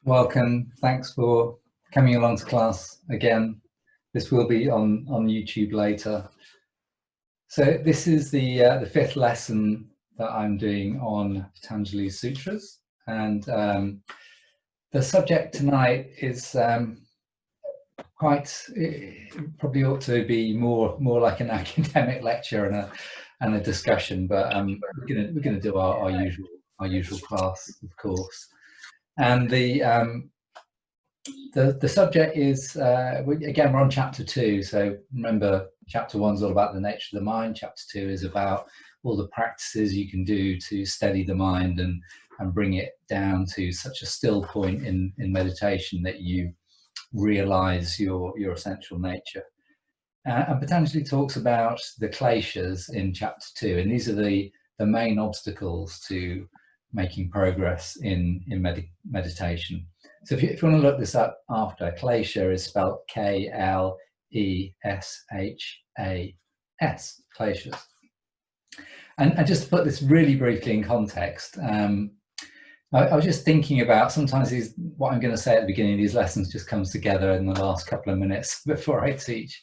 Welcome. Thanks for coming along to class again. This will be on YouTube later. So this is the fifth lesson that I'm doing on Patanjali Sutras, and the subject tonight is probably ought to be more like an academic lecture and a discussion, but we're gonna do our usual class, of course. And the subject is, again, we're on chapter 2. So remember, chapter 1 is all about the nature of the mind. Chapter 2 is about all the practices you can do to steady the mind and bring it down to such a still point in meditation that you realize your essential nature. And Patanjali talks about the Kleshas in chapter 2, and these are the main obstacles to making progress in meditation. So if you want to look this up after, Klesha is spelled K-L-E-S-H-A-S, Kleshas. And just to put this really briefly in context, I was just thinking about sometimes what I'm going to say at the beginning of these lessons just comes together in the last couple of minutes before I teach.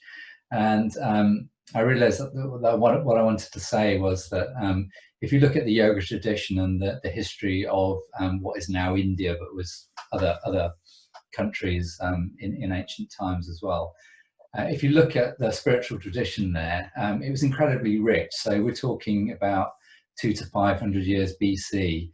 And I realized that what I wanted to say was that if you look at the yoga tradition and the history of what is now India, but was other countries in ancient times as well, if you look at the spiritual tradition there, it was incredibly rich. So we're talking about 200 to 500 years BC.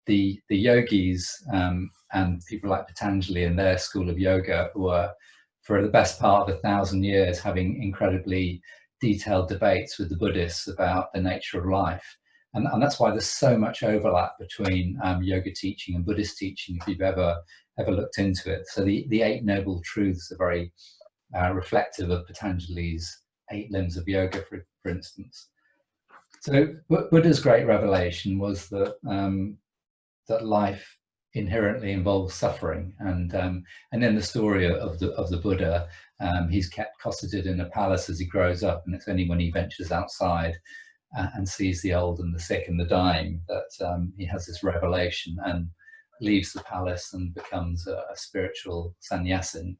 The yogis and people like Patanjali and their school of yoga were, for the best part of 1,000 years, having incredibly detailed debates with the Buddhists about the nature of life. And that's why there's so much overlap between yoga teaching and Buddhist teaching, if you've ever looked into it. So the Eight Noble Truths are very reflective of Patanjali's 8 limbs of yoga, for instance. So Buddha's great revelation was that that life inherently involves suffering, and then the story of the Buddha, he's kept closeted in a palace as he grows up, and it's only when he ventures outside and sees the old and the sick and the dying that he has this revelation and leaves the palace and becomes a spiritual sannyasin,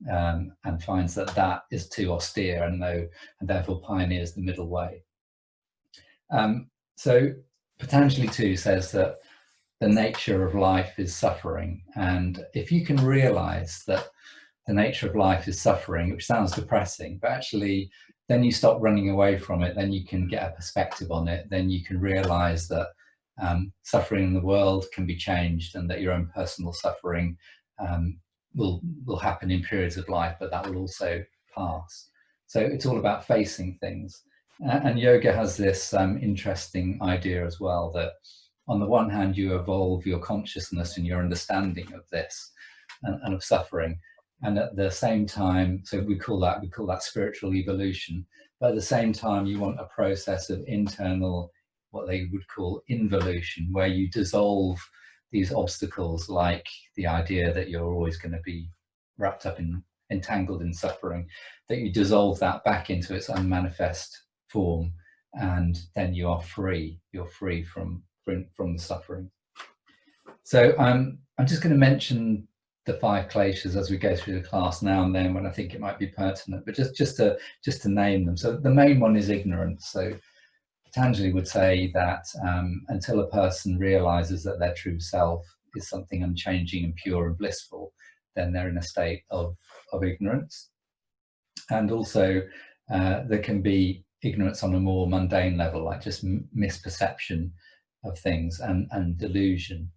and finds that is too austere and therefore pioneers the middle way. So Patanjali too says that the nature of life is suffering, and if you can realize that the nature of life is suffering, which sounds depressing, but actually then you stop running away from it, then you can get a perspective on it, then you can realize that suffering in the world can be changed, and that your own personal suffering will happen in periods of life, but that will also pass. So it's all about facing things, and yoga has this interesting idea as well, that on the one hand, you evolve your consciousness and your understanding of this and of suffering, and at the same time, so we call that spiritual evolution. But at the same time, you want a process of internal, what they would call involution, where you dissolve these obstacles, like the idea that you're always going to be wrapped up entangled in suffering, that you dissolve that back into its unmanifest form, and then you are free. You're free from the suffering. So I'm just going to mention the 5 kleshas as we go through the class now and then when I think it might be pertinent, but just to name them. So the main one is ignorance. So Patanjali would say that until a person realizes that their true self is something unchanging and pure and blissful, then they're in a state of ignorance. And also there can be ignorance on a more mundane level, like just misperception of things and delusion.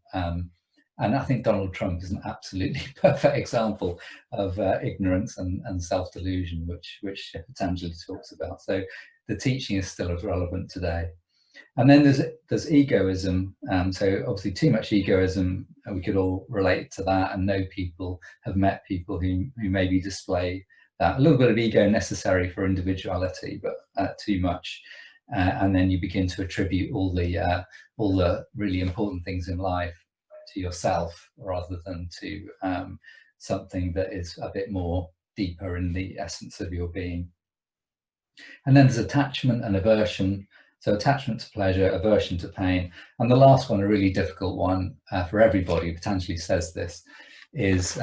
And I think Donald Trump is an absolutely perfect example of ignorance and self-delusion, which Patanjali talks about. So the teaching is still as relevant today. And then there's egoism. So obviously too much egoism, we could all relate to that and know people, have met people who maybe display that. A little bit of ego necessary for individuality, but too much. And then you begin to attribute all the really important things in life to yourself rather than to something that is a bit more deeper in the essence of your being. And then there's attachment and aversion. So attachment to pleasure, aversion to pain, and the last one, a really difficult one for everybody, Patanjali says this, is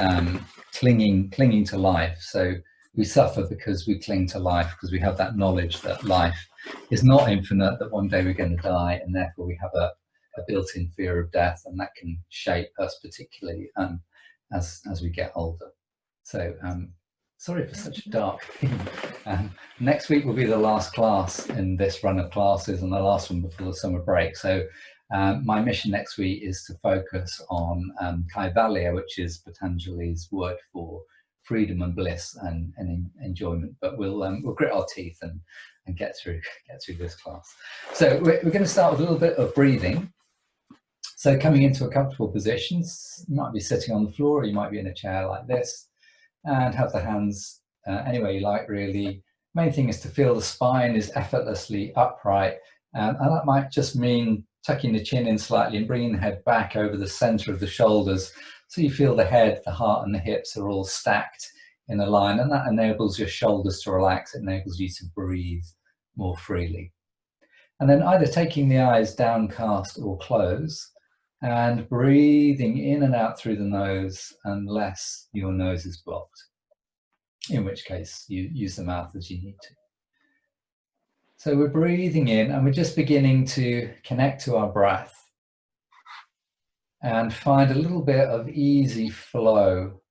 clinging to life. So we suffer because we cling to life, because we have that knowledge that life is not infinite, that one day we're going to die, and therefore we have a built-in fear of death, and that can shape us particularly as we get older. So sorry for such a dark theme. Next week will be the last class in this run of classes, and the last one before the summer break. So my mission next week is to focus on Kaivalya, which is Patanjali's word for freedom and bliss and enjoyment. But we'll grit our teeth and get through this class. So we're going to start with a little bit of breathing. So coming into a comfortable position, you might be sitting on the floor, or you might be in a chair like this, and have the hands anywhere you like, really. Main thing is to feel the spine is effortlessly upright, and that might just mean tucking the chin in slightly and bringing the head back over the center of the shoulders, so you feel the head, the heart and the hips are all stacked in a line, and that enables your shoulders to relax. It enables you to breathe more freely. And then either taking the eyes downcast or closed, and breathing in and out through the nose unless your nose is blocked, in which case you use the mouth as you need to. So we're breathing in, and we're just beginning to connect to our breath and find a little bit of easy flow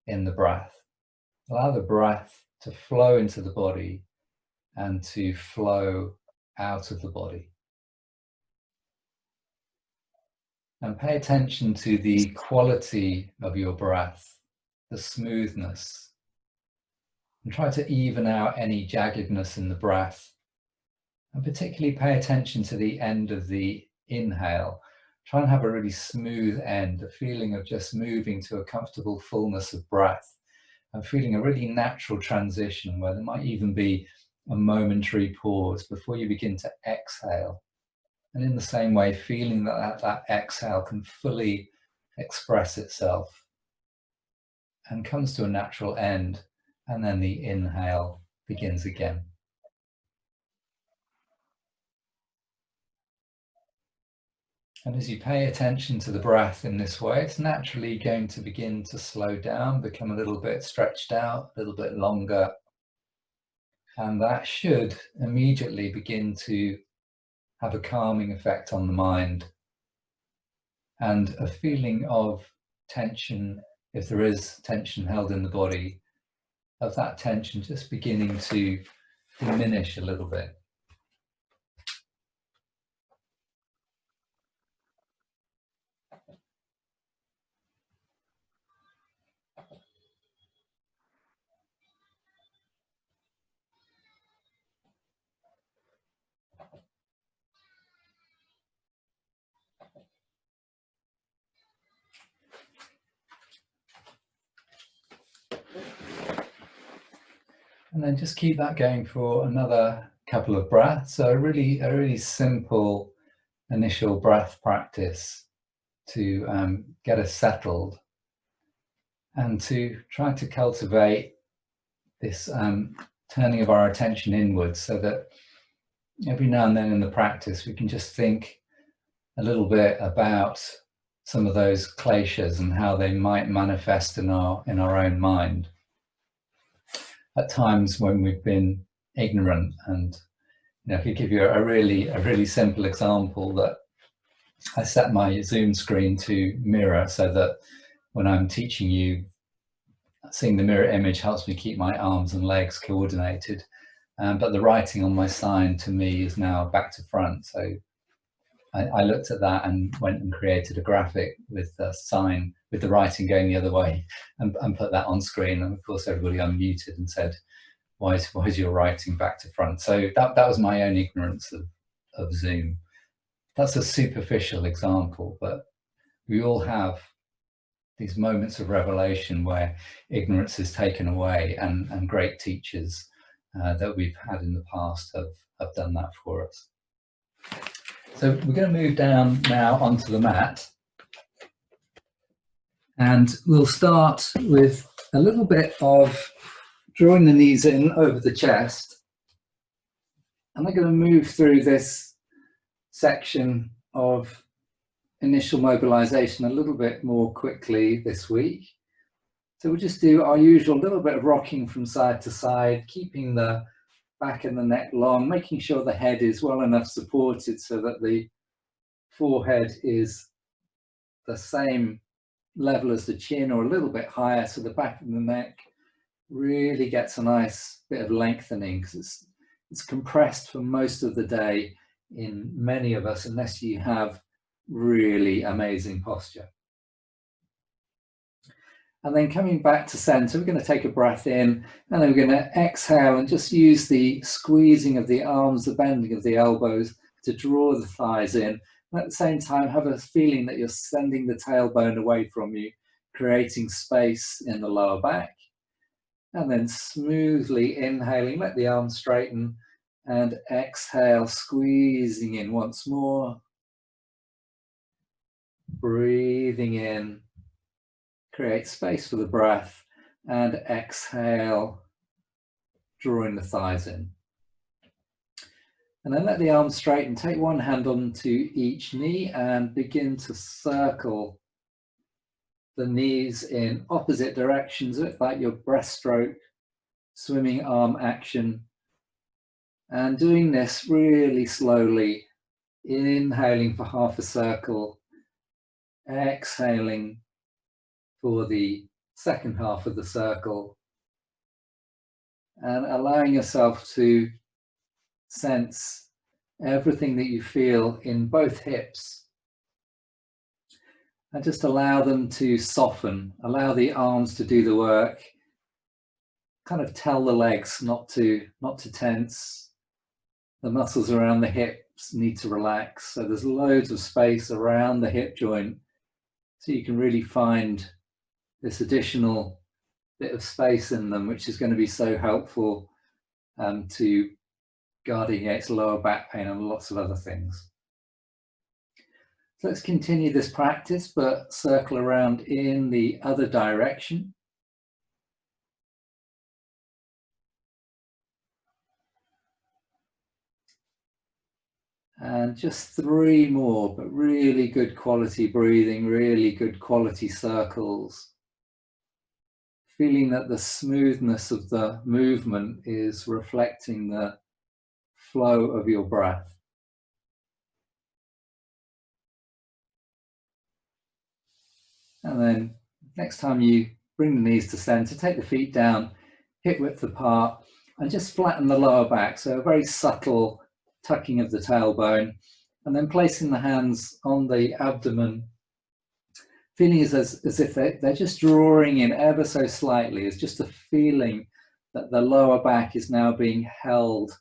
in the breath. Allow the breath to flow into the body and to flow out of the body. And pay attention to the quality of your breath, the smoothness, and try to even out any jaggedness in the breath. And particularly pay attention to the end of the inhale. Try and have a really smooth end, a feeling of just moving to a comfortable fullness of breath, and feeling a really natural transition where there might even be a momentary pause before you begin to exhale. And in the same way, feeling that exhale can fully express itself and comes to a natural end, and then the inhale begins again. And as you pay attention to the breath in this way, it's naturally going to begin to slow down, become a little bit stretched out, a little bit longer. And that should immediately begin to have a calming effect on the mind, and a feeling of tension, if there is tension held in the body, of that tension just beginning to diminish a little bit. And then just keep that going for another couple of breaths. So a really simple initial breath practice to get us settled, and to try to cultivate this turning of our attention inwards, so that every now and then in the practice we can just think a little bit about some of those kleshas and how they might manifest in our own mind at times when we've been ignorant. And if you give you a really simple example, that I set my Zoom screen to mirror, so that when I'm teaching you, seeing the mirror image helps me keep my arms and legs coordinated, but the writing on my sign to me is now back to front. So I looked at that and went and created a graphic with the sign with the writing going the other way, and put that on screen. And of course everybody unmuted and said, why is your writing back to front? So that was my own ignorance of Zoom. That's a superficial example, but we all have these moments of revelation where ignorance is taken away, and great teachers that we've had in the past have done that for us. So we're going to move down now onto the mat, and we'll start with a little bit of drawing the knees in over the chest And I'm going to move through this section of initial mobilization a little bit more quickly this week. So we'll just do our usual little bit of rocking from side to side, keeping the back and the neck long, making sure the head is well enough supported so that the forehead is the same level as the chin or a little bit higher, so the back of the neck really gets a nice bit of lengthening, because it's compressed for most of the day in many of us, unless you have really amazing posture. And then coming back to center, we're going to take a breath in, and then we're going to exhale and just use the squeezing of the arms, the bending of the elbows to draw the thighs in. And at the same time, have a feeling that you're sending the tailbone away from you, creating space in the lower back. And then smoothly inhaling, let the arms straighten, and exhale, squeezing in once more. Breathing in, create space for the breath, and exhale, drawing the thighs in. And then let the arms straighten, take one hand onto each knee and begin to circle the knees in opposite directions, like your breaststroke, swimming arm action. And doing this really slowly, inhaling for half a circle, exhaling for the second half of the circle, and allowing yourself to sense everything that you feel in both hips, and just allow them to soften, allow the arms to do the work, kind of tell the legs not to tense. The muscles around the hips need to relax, so there's loads of space around the hip joint, so you can really find this additional bit of space in them, which is going to be so helpful to guarding against lower back pain and lots of other things. So let's continue this practice, but circle around in the other direction. And just 3 more, but really good quality breathing, really good quality circles. Feeling that the smoothness of the movement is reflecting the flow of your breath. And then next time you bring the knees to center, take the feet down, hip width apart, and just flatten the lower back. So a very subtle tucking of the tailbone, and then placing the hands on the abdomen, feeling as if they're just drawing in ever so slightly. It's just a feeling that the lower back is now being held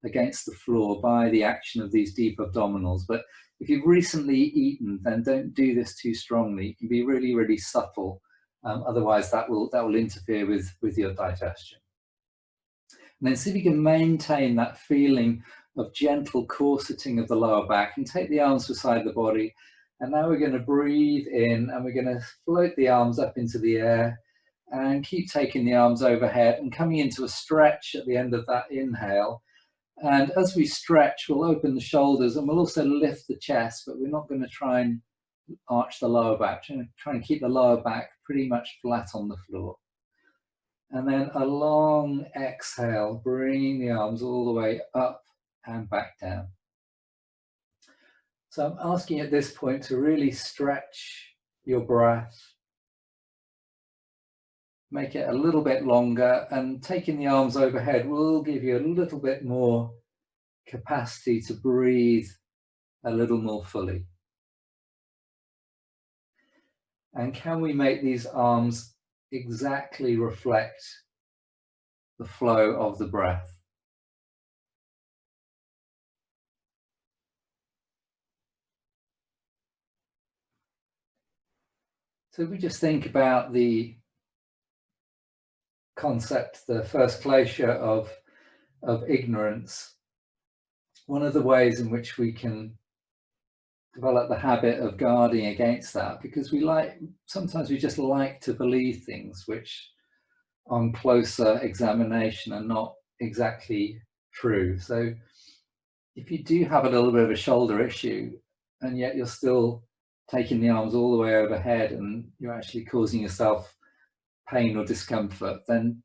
against the floor by the action of these deep abdominals. But if you've recently eaten, then don't do this too strongly. It can be really, really subtle. Otherwise, that will interfere with your digestion. And then see if you can maintain that feeling of gentle corseting of the lower back, and take the arms beside the body. And now we're going to breathe in, and we're going to float the arms up into the air, and keep taking the arms overhead and coming into a stretch at the end of that inhale. And as we stretch, we'll open the shoulders, and we'll also lift the chest, but we're not going to try and arch the lower back. We're going to try and keep the lower back pretty much flat on the floor. And then a long exhale, bringing the arms all the way up and back down. So I'm asking at this point to really stretch your breath, make it a little bit longer, and taking the arms overhead will give you a little bit more capacity to breathe a little more fully. And can we make these arms exactly reflect the flow of the breath? So if we just think about the concept, the first klesha of ignorance, one of the ways in which we can develop the habit of guarding against that, because sometimes we just like to believe things which on closer examination are not exactly true. So if you do have a little bit of a shoulder issue and yet you're still taking the arms all the way overhead and you're actually causing yourself pain or discomfort, then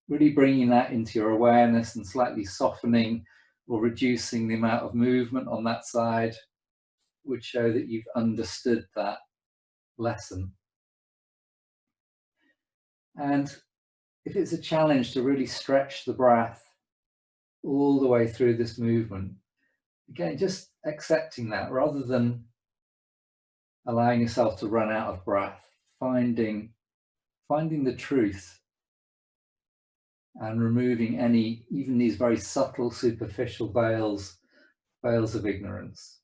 really bringing that into your awareness and slightly softening or reducing the amount of movement on that side would show that you've understood that lesson. And if it's a challenge to really stretch the breath all the way through this movement, again, just accepting that rather than allowing yourself to run out of breath, finding the truth and removing any, even these very subtle, superficial veils of ignorance.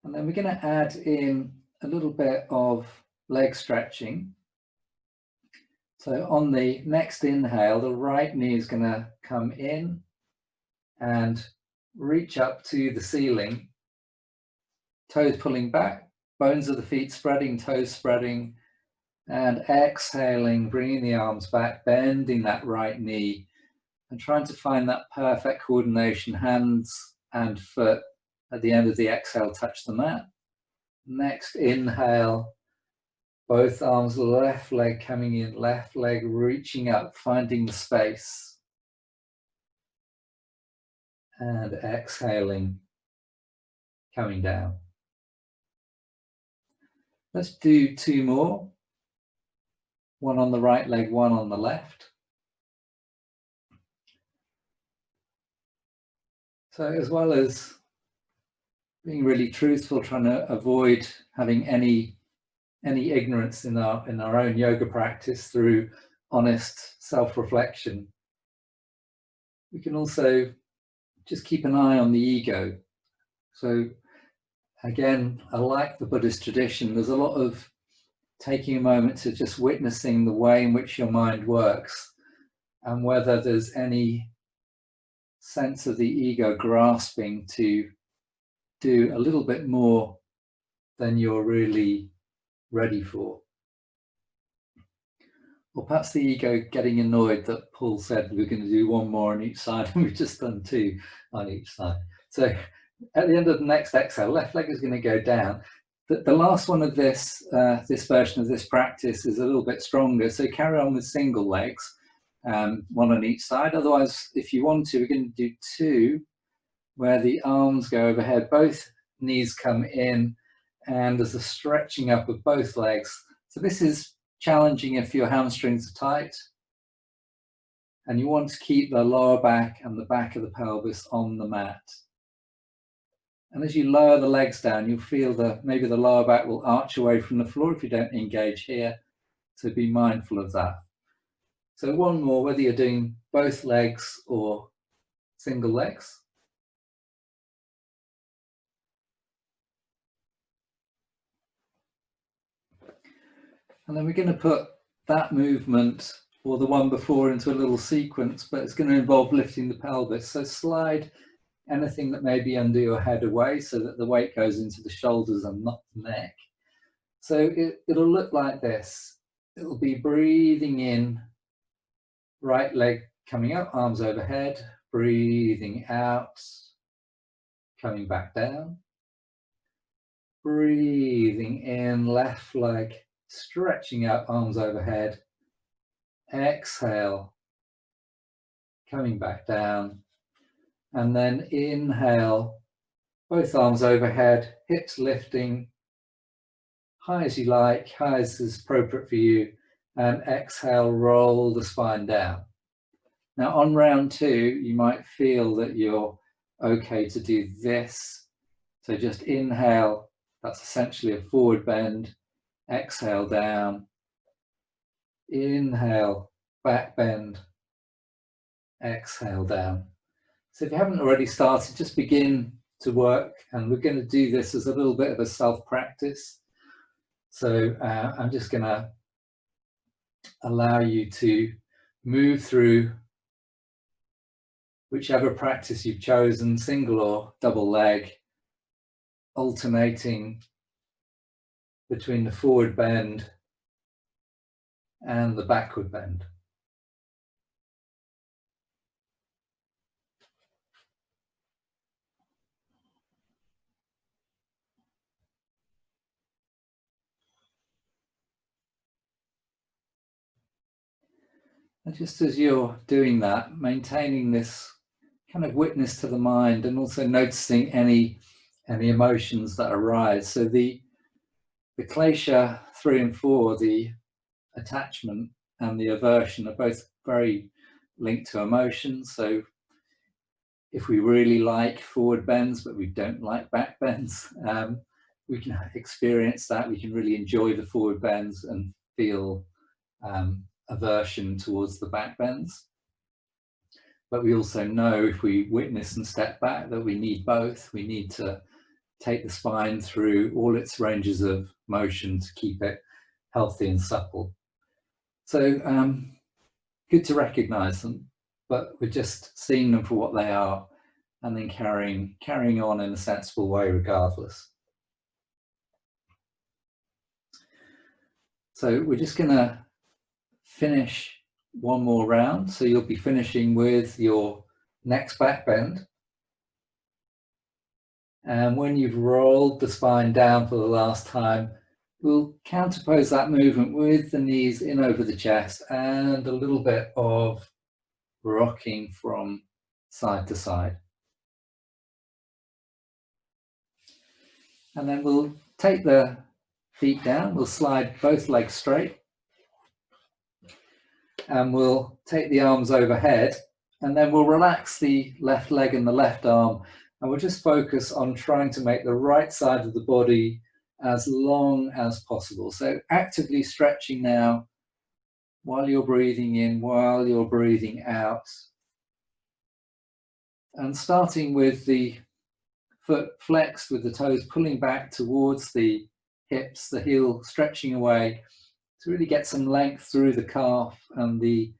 And then we're going to add in a little bit of leg stretching. So on the next inhale, the right knee is going to come in and reach up to the ceiling, toes pulling back, bones of the feet spreading, toes spreading, and exhaling, bringing the arms back, bending that right knee and trying to find that perfect coordination, hands and foot at the end of the exhale touch the mat. Next inhale, both arms, left leg coming in, left leg reaching up, finding the space. And exhaling, coming down. Let's do two more. One on the right leg, one on the left. So as well as being really truthful, trying to avoid having any ignorance in our own yoga practice through honest self-reflection, we can also just keep an eye on the ego. So again, I like the Buddhist tradition. There's a lot of taking a moment to just witnessing the way in which your mind works and whether there's any sense of the ego grasping to do a little bit more than you're really ready for. Or perhaps the ego getting annoyed that Paul said we're going to do one more on each side and we've just done two on each side. So at the end of the next exhale, left leg is going to go down. The last one of this version of this practice is a little bit stronger. So carry on with single legs, one on each side. Otherwise, if you want to, we're going to do two where the arms go overhead, both knees come in, and there's a stretching up of both legs. So this is challenging if your hamstrings are tight and you want to keep the lower back and the back of the pelvis on the mat. And as you lower the legs down, you'll feel that maybe the lower back will arch away from the floor if you don't engage here. So be mindful of that. So one more, whether you're doing both legs or single legs. And then we're going to put that movement or the one before into a little sequence, but it's going to involve lifting the pelvis. So slide anything that may be under your head away so that the weight goes into the shoulders and not the neck. So it'll look like this. It'll be breathing in, right leg coming up, arms overhead, breathing out, coming back down. Breathing in, left leg stretching out, arms overhead. Exhale, coming back down. And then inhale, both arms overhead, hips lifting, high as you like, high as is appropriate for you. And exhale, roll the spine down. Now on round two, you might feel that you're okay to do this. So just inhale, that's essentially a forward bend. Exhale down, inhale, back bend, exhale down. So if you haven't already started, just begin to work, and we're going to do this as a little bit of a self-practice. So I'm just going to allow you to move through whichever practice you've chosen, single or double leg, alternating between the forward bend and the backward bend. And just as you're doing that, maintaining this kind of witness to the mind, and also noticing any emotions that arise. So the klesha 3 and 4, the attachment and the aversion, are both very linked to emotions. So if we really like forward bends, but we don't like back bends, we can experience that. We can really enjoy the forward bends and feel aversion towards the back bends. But we also know, if we witness and step back, that we need both. We need to take the spine through all its ranges of motion to keep it healthy and supple. So good to recognize them, but we're just seeing them for what they are, and then carrying on in a sensible way regardless. So we're just going to finish one more round. So you'll be finishing with your next back bend. And when you've rolled the spine down for the last time, we'll counterpose that movement with the knees in over the chest and a little bit of rocking from side to side. And then we'll take the feet down, we'll slide both legs straight, and we'll take the arms overhead, and then we'll relax the left leg and the left arm, and we'll just focus on trying to make the right side of the body as long as possible. So actively stretching now while you're breathing in, while you're breathing out. And starting with the foot flexed with the toes pulling back towards the hips, the heel stretching away to really get some length through the calf and a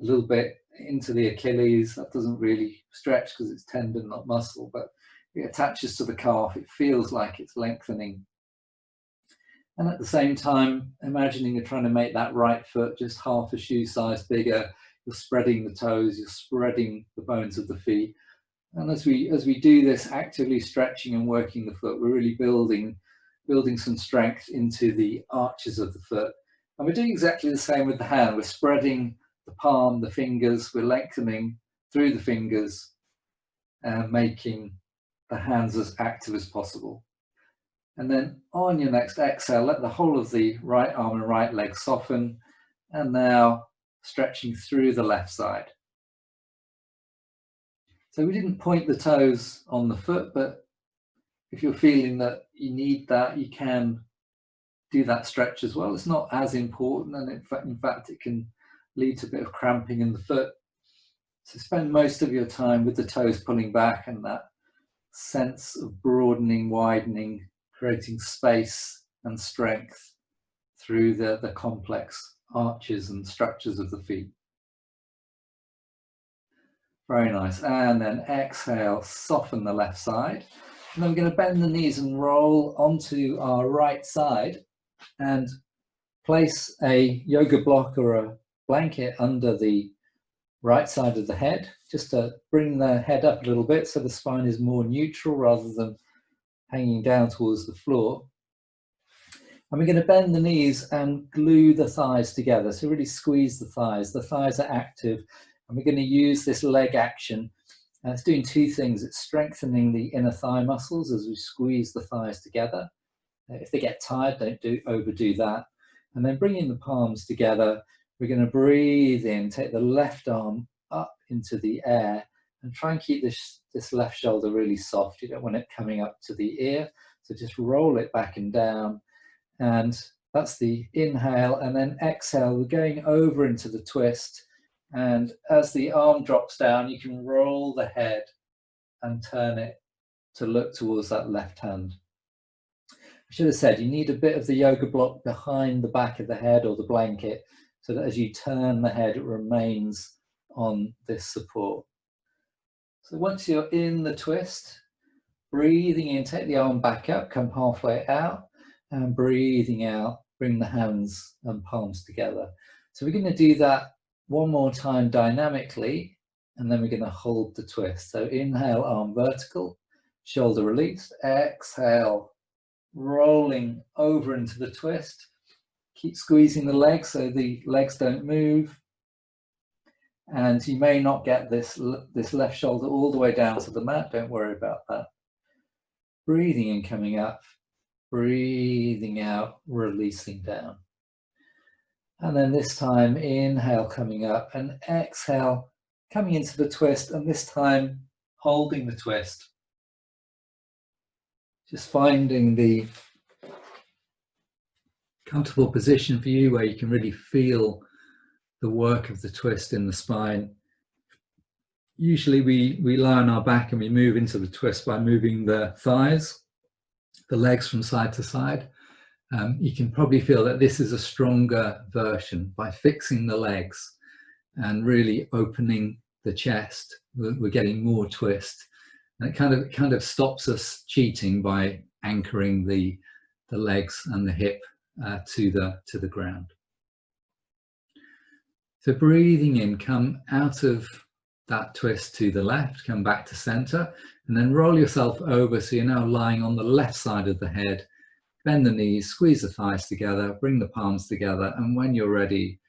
little bit into the Achilles. That doesn't really stretch because it's tendon, not muscle, but it attaches to the calf. It feels like it's lengthening. And at the same time, imagining you're trying to make that right foot just half a shoe size bigger. You're spreading the toes, you're spreading the bones of the feet. And as we do this, actively stretching and working the foot, we're really building some strength into the arches of the foot. And we're doing exactly the same with the hand. We're spreading the palm, the fingers, we're lengthening through the fingers and making the hands as active as possible. And then on your next exhale, let the whole of the right arm and right leg soften. And now stretching through the left side. So we didn't point the toes on the foot, but if you're feeling that you need that, you can do that stretch as well. It's not as important, and in fact, it can lead to a bit of cramping in the foot. So spend most of your time with the toes pulling back and that sense of broadening, widening, creating space and strength through the complex arches and structures of the feet. Very nice. And then exhale, soften the left side. And then we're going to bend the knees and roll onto our right side and place a yoga block or a blanket under the right side of the head, just to bring the head up a little bit so the spine is more neutral rather than hanging down towards the floor. And we're going to bend the knees and glue the thighs together. So really squeeze the thighs. The thighs are active. And we're going to use this leg action. And it's doing two things. It's strengthening the inner thigh muscles as we squeeze the thighs together. If they get tired, don't overdo that. And then bringing the palms together, we're going to breathe in, take the left arm up into the air and try and keep this left shoulder really soft. You don't want it coming up to the ear. So just roll it back and down. And that's the inhale. And then exhale, we're going over into the twist. And as the arm drops down, you can roll the head and turn it to look towards that left hand. I should have said you need a bit of the yoga block behind the back of the head or the blanket so that as you turn the head, it remains on this support. So once you're in the twist, breathing in, take the arm back up, come halfway out, and breathing out, bring the hands and palms together. So we're going to do that one more time dynamically, and then we're going to hold the twist. So inhale, arm vertical, shoulder released. Exhale, rolling over into the twist. Keep squeezing the legs so the legs don't move. And you may not get this left shoulder all the way down to the mat. Don't worry about that. Breathing in, coming up, breathing out, releasing down. And then this time, inhale, coming up, and exhale, coming into the twist, and this time holding the twist. Just finding the comfortable position for you where you can really feel the work of the twist in the spine. Usually we lie on our back and we move into the twist by moving the thighs, the legs from side to side. You can probably feel that this is a stronger version by fixing the legs and really opening the chest. We're getting more twist, and it kind of stops us cheating by anchoring the legs and the hip to the ground. So breathing in, come out of that twist to the left, come back to center, and then roll yourself over so you're now lying on the left side of the head. Bend the knees, squeeze the thighs together, bring the palms together, and when you're ready,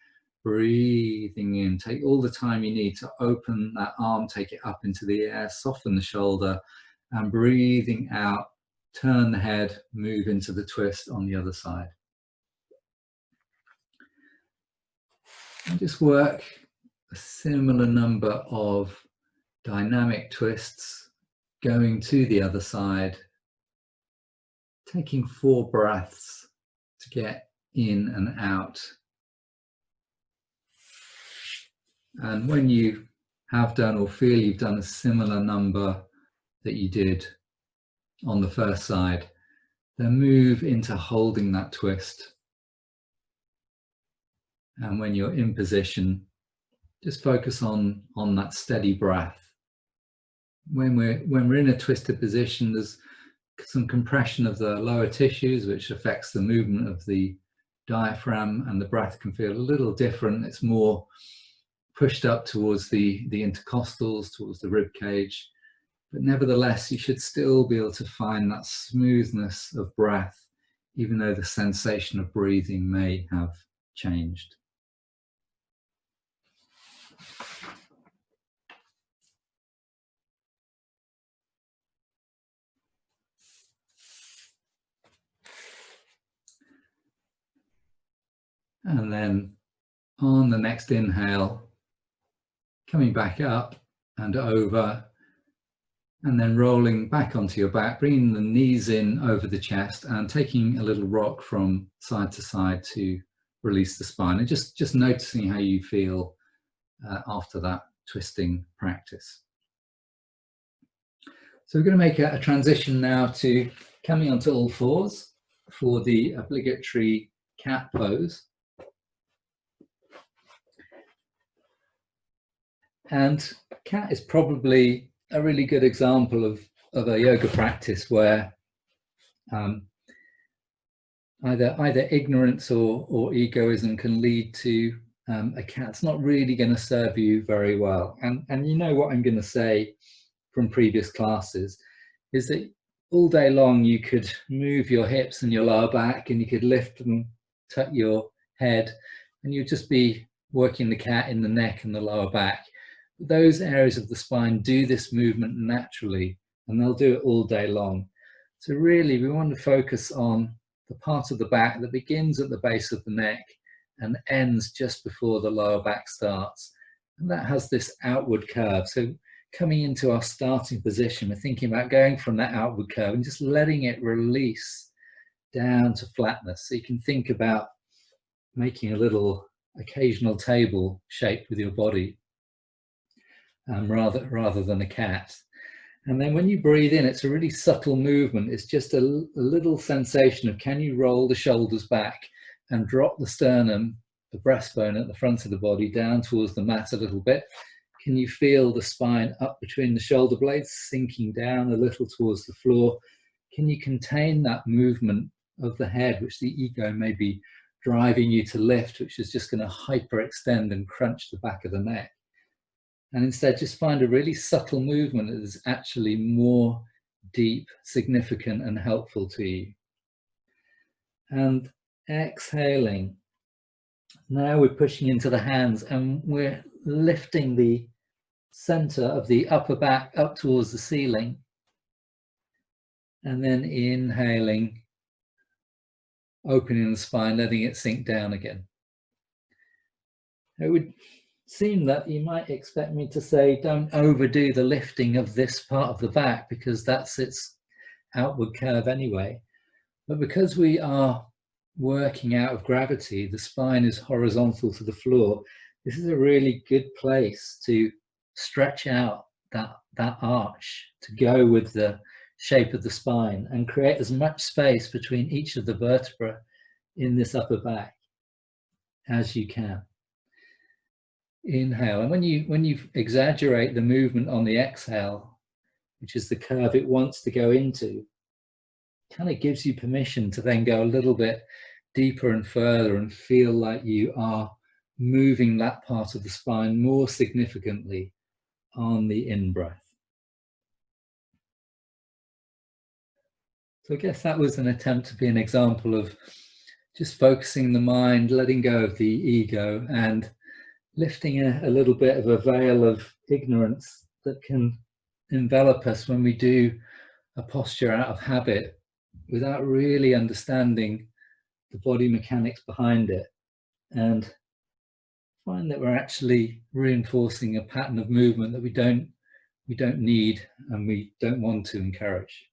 breathing in. Take all the time you need to open that arm, take it up into the air, soften the shoulder, and breathing out, turn the head, move into the twist on the other side. And just work a similar number of dynamic twists, going to the other side, taking 4 breaths to get in and out. And when you have done or feel you've done a similar number that you did on the first side, then move into holding that twist. And when you're in position, just focus on that steady breath. When we're in a twisted position, there's some compression of the lower tissues, which affects the movement of the diaphragm, and the breath can feel a little different. It's more pushed up towards the intercostals, towards the rib cage. But nevertheless, you should still be able to find that smoothness of breath, even though the sensation of breathing may have changed. And then on the next inhale, coming back up and over, and then rolling back onto your back, bringing the knees in over the chest and taking a little rock from side to side to release the spine, and just noticing how you feel after that twisting practice. So we're going to make a transition now to coming onto all fours for the obligatory cat pose. And cat is probably a really good example of a yoga practice where either ignorance or egoism can lead to a cat's not really going to serve you very well. And you know what I'm going to say from previous classes is that all day long you could move your hips and your lower back, and you could lift and tuck your head, and you'd just be working the cat in the neck and the lower back. Those areas of the spine do this movement naturally, and they'll do it all day long. So really we want to focus on the part of the back that begins at the base of the neck and ends just before the lower back starts, and that has this outward curve. So coming into our starting position, we're thinking about going from that outward curve and just letting it release down to flatness. So you can think about making a little occasional table shape with your body, rather than a cat. And then when you breathe in, it's a really subtle movement. It's just a little sensation of, can you roll the shoulders back and drop the sternum, the breastbone at the front of the body, down towards the mat a little bit? Can you feel the spine up between the shoulder blades, sinking down a little towards the floor? Can you contain that movement of the head, which the ego may be driving you to lift, which is just going to hyperextend and crunch the back of the neck? And instead just find a really subtle movement that is actually more deep, significant, and helpful to you. And exhaling. Now we're pushing into the hands, and we're lifting the center of the upper back up towards the ceiling, and then inhaling, opening the spine, letting it sink down again. It would seem that you might expect me to say, don't overdo the lifting of this part of the back because that's its outward curve anyway. But because we are working out of gravity, the spine is horizontal to the floor. This is a really good place to stretch out that arch to go with the shape of the spine and create as much space between each of the vertebrae in this upper back as you can. Inhale, and when you exaggerate the movement on the exhale, which is the curve it wants to go into, kind of gives you permission to then go a little bit deeper and further and feel like you are moving that part of the spine more significantly on the in-breath. So I guess that was an attempt to be an example of just focusing the mind, letting go of the ego and lifting a little bit of a veil of ignorance that can envelop us when we do a posture out of habit without really understanding the body mechanics behind it, and find that we're actually reinforcing a pattern of movement that we don't need and we don't want to encourage.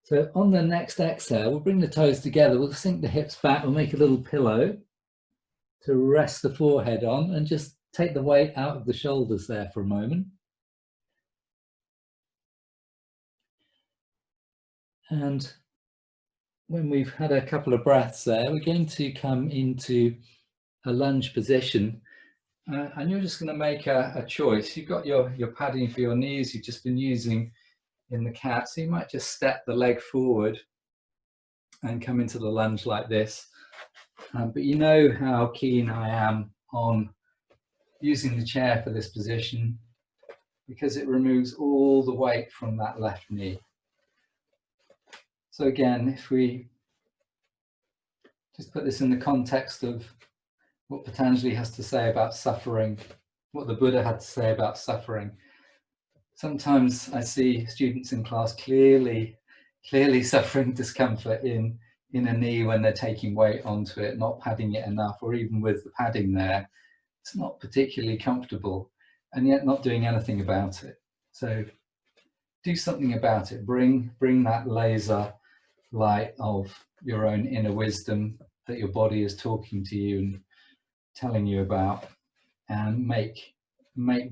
So on the next exhale, we'll bring the toes together, we'll sink the hips back, we'll make a little pillow to rest the forehead on and just take the weight out of the shoulders there for a moment. And when we've had a couple of breaths there, we're going to come into a lunge position, and you're just going to make a choice. You've got your padding for your knees you've just been using in the cat, so you might just step the leg forward and come into the lunge like this. But you know how keen I am on using the chair for this position because it removes all the weight from that left knee. So again, if we just put this in the context of what Patanjali has to say about suffering, what the Buddha had to say about suffering. Sometimes I see students in class clearly suffering discomfort in a knee when they're taking weight onto it, not padding it enough, or even with the padding there, it's not particularly comfortable, and yet not doing anything about it. So do something about it. Bring that laser light of your own inner wisdom that your body is talking to you and telling you about, and make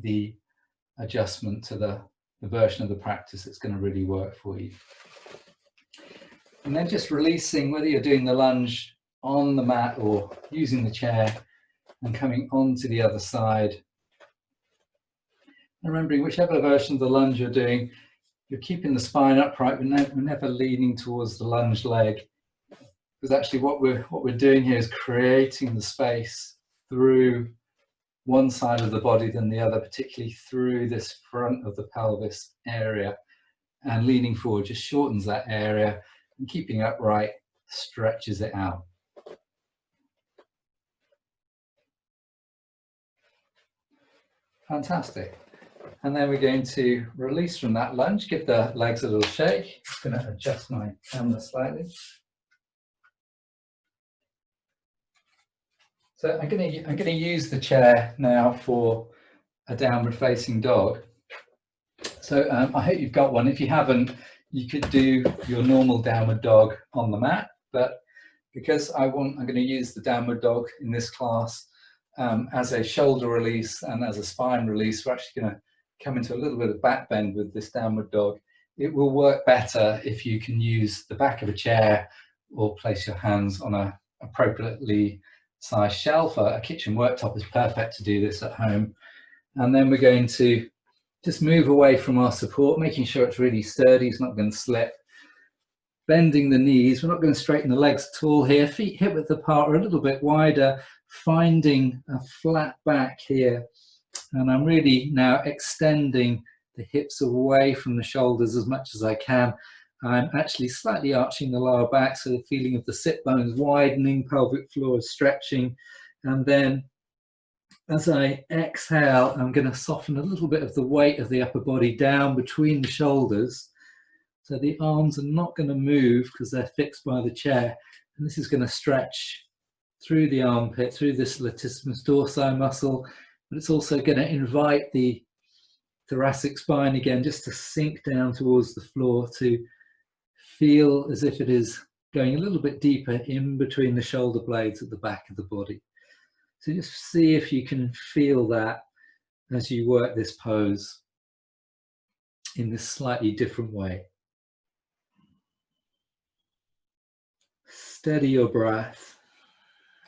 the adjustment to the version of the practice that's going to really work for you. And then just releasing, whether you're doing the lunge on the mat or using the chair, and coming onto the other side. And remembering whichever version of the lunge you're doing, you're keeping the spine upright, we're never leaning towards the lunge leg, because actually what we're doing here is creating the space through one side of the body than the other, particularly through this front of the pelvis area, and leaning forward just shortens that area, and keeping upright stretches it out. Fantastic. And then we're going to release from that lunge, give the legs a little shake. I'm going to adjust my camera slightly. So I'm going to use the chair now for a downward facing dog. So I hope you've got one. If you haven't, you could do your normal downward dog on the mat, but because I'm going to use the downward dog in this class as a shoulder release and as a spine release, we're actually going to come into a little bit of back bend with this downward dog. It will work better if you can use the back of a chair or place your hands on a appropriately sized shelf. A kitchen worktop is perfect to do this at home. And then we're going to just move away from our support, making sure it's really sturdy, it's not going to slip. Bending the knees, we're not going to straighten the legs at all here. Feet hip width apart or a little bit wider, finding a flat back here. And I'm really now extending the hips away from the shoulders as much as I can. I'm actually slightly arching the lower back, so the feeling of the sit bones widening, pelvic floor is stretching, and then As I exhale, I'm going to soften a little bit of the weight of the upper body down between the shoulders. So the arms are not going to move because they're fixed by the chair. And this is going to stretch through the armpit, through this latissimus dorsi muscle. But it's also going to invite the thoracic spine again just to sink down towards the floor, to feel as if it is going a little bit deeper in between the shoulder blades at the back of the body. So just see if you can feel that as you work this pose in this slightly different way. Steady your breath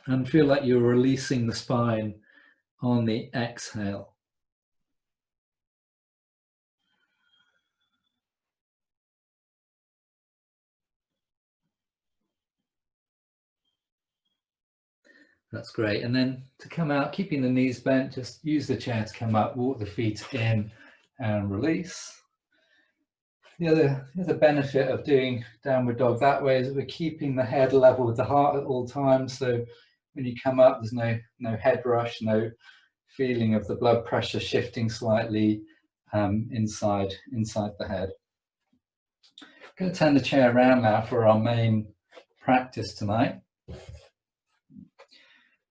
and feel like you're releasing the spine on the exhale. That's great. And then to come out, keeping the knees bent, just use the chair to come up, walk the feet in and release. The other benefit of doing downward dog that way is that we're keeping the head level with the heart at all times. So when you come up, there's no head rush, no feeling of the blood pressure shifting slightly inside the head. I'm going to turn the chair around now for our main practice tonight.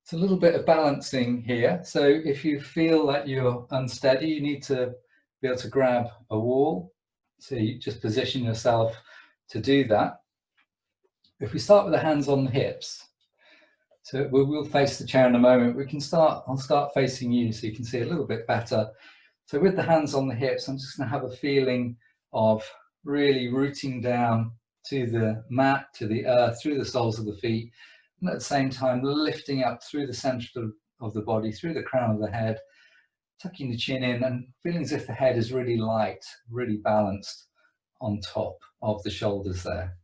It's a little bit of balancing here. So if you feel that you're unsteady, you need to be able to grab a wall. So you just position yourself to do that. If we start with the hands on the hips, so we'll face the chair in a moment. I'll start facing you so you can see a little bit better. So with the hands on the hips, I'm just going to have a feeling of really rooting down to the mat, to the earth, through the soles of the feet. And at the same time, lifting up through the center of the body, through the crown of the head, tucking the chin in and feeling as if the head is really light, really balanced on top of the shoulders there.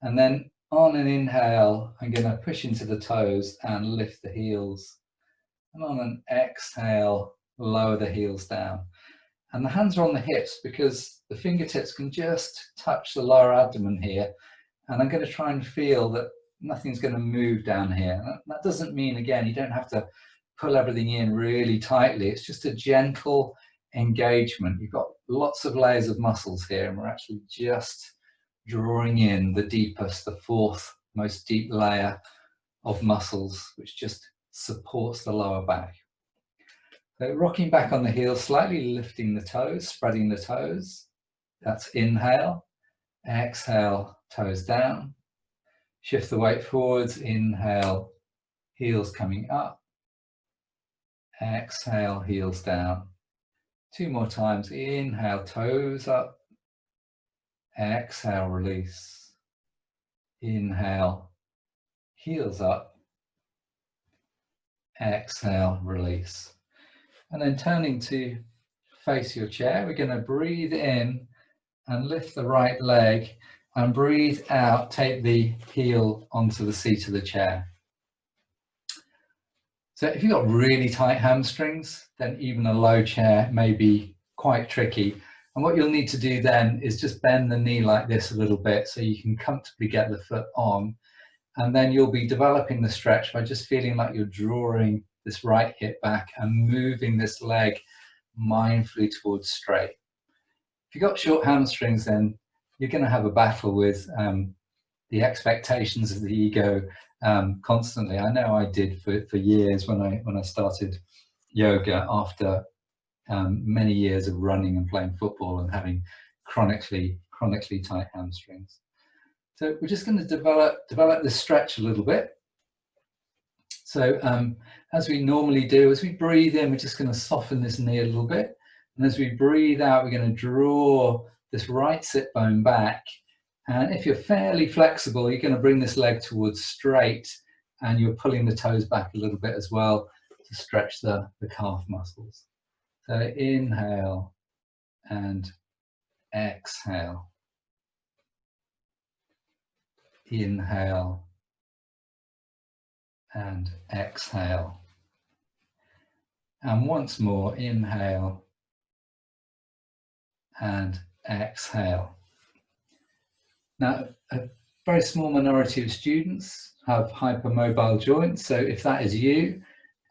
And then on an inhale, I'm going to push into the toes and lift the heels. And on an exhale, lower the heels down. And the hands are on the hips because the fingertips can just touch the lower abdomen here. And I'm going to try and feel that nothing's going to move down here. That doesn't mean, again, you don't have to pull everything in really tightly. It's just a gentle engagement. You've got lots of layers of muscles here, and we're actually just drawing in the deepest, the fourth most deep layer of muscles, which just supports the lower back. So rocking back on the heels, slightly lifting the toes, spreading the toes. That's inhale. Exhale, toes down. Shift the weight forwards. Inhale, heels coming up. Exhale, heels down. Two more times. Inhale, toes up. Exhale, release. Inhale, heels up. Exhale, release. And then turning to face your chair, we're going to breathe in and lift the right leg, and breathe out, take the heel onto the seat of the chair. So if you've got really tight hamstrings, then even a low chair may be quite tricky. And what you'll need to do then is just bend the knee like this a little bit so you can comfortably get the foot on. And then you'll be developing the stretch by just feeling like you're drawing this right hip back and moving this leg mindfully towards straight. If you've got short hamstrings, then you're going to have a battle with the expectations of the ego constantly. I know I did for years when I started yoga after many years of running and playing football and having chronically tight hamstrings. So we're just going to develop this stretch a little bit. So as we normally do, as we breathe in, we're just going to soften this knee a little bit. And as we breathe out, we're going to draw this right sit bone back. And if you're fairly flexible, you're going to bring this leg towards straight, and you're pulling the toes back a little bit as well to stretch the calf muscles. So inhale and exhale. Inhale and exhale. And once more, inhale and exhale. Now, a very small minority of students have hypermobile joints, so if that is you,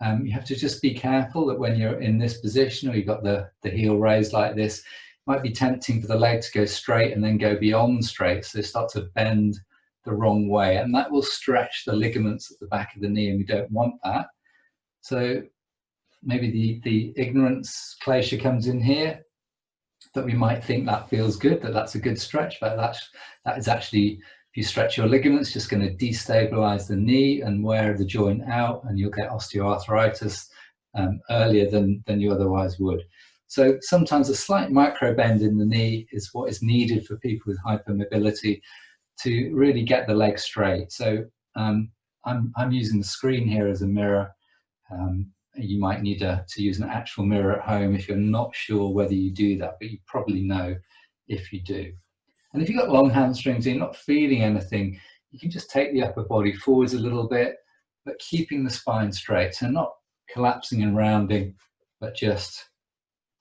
You have to just be careful that when you're in this position, or you've got the heel raised like this, it might be tempting for the leg to go straight and then go beyond straight, so start to bend the wrong way, and that will stretch the ligaments at the back of the knee, and we don't want that. So maybe the ignorance klesha comes in here, that we might think that feels good, that's a good stretch, but that is actually, if you stretch your ligaments, just going to destabilize the knee and wear the joint out, and you'll get osteoarthritis earlier than you otherwise would. So sometimes a slight micro bend in the knee is what is needed for people with hypermobility to really get the leg straight. So I'm using the screen here as a mirror. You might need to use an actual mirror at home if you're not sure whether you do that, but you probably know if you do. And if you've got long hamstrings and you're not feeling anything, you can just take the upper body forwards a little bit, but keeping the spine straight. So not collapsing and rounding, but just